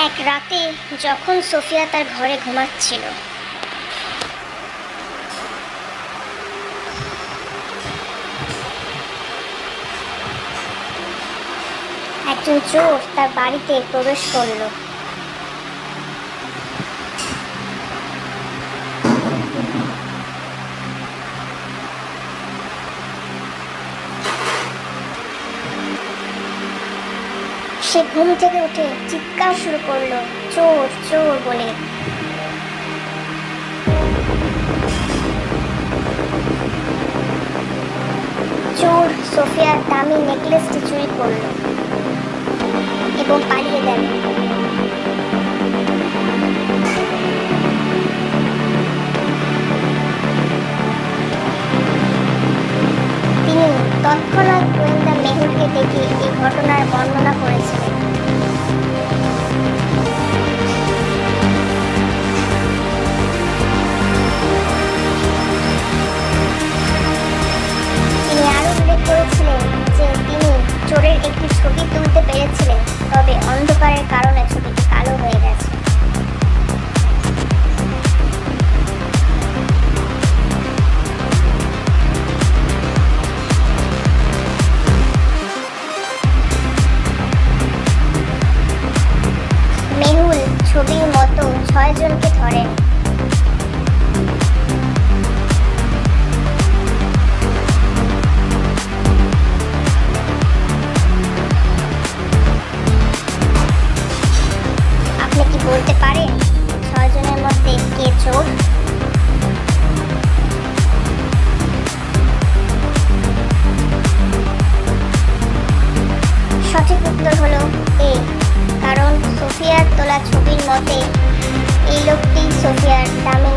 এক রাতে যখন সোফিয়া তার ঘরে ঘুমাচ্ছিল, একজন চোর তার বাড়িতে প্রবেশ করলো। সে ঘুম থেকে উঠে চিৎকার শুরু করলো, চোর চোর বলে। চোর সোফিয়ার দামি নেকলেসটি চুরি করলো এবং পালিয়ে গেল। তিনি তৎক্ষণাৎ গোয়েন্দা মেহুলকে ডেকে এই ঘটনার বর্ণনা করেছিলেন। তিনি আরো উল্লেখ করেছিলেন যে তিনি চোরের একটি ছবি তুলতে পেরেছিলেন, তবে অন্ধকারের কারণে ছবিটি কালো হয়ে গেছে। মেহুল ছবির মতো 6 জনকে ধরেন। আপনি কি বলতে পারেন 6 জনের মধ্যে কে চোর? সঠিক উত্তর হলো এ, কারণ সোফিয়ার তোলা ছবির মতে এই লোকটি সোফিয়ার দামি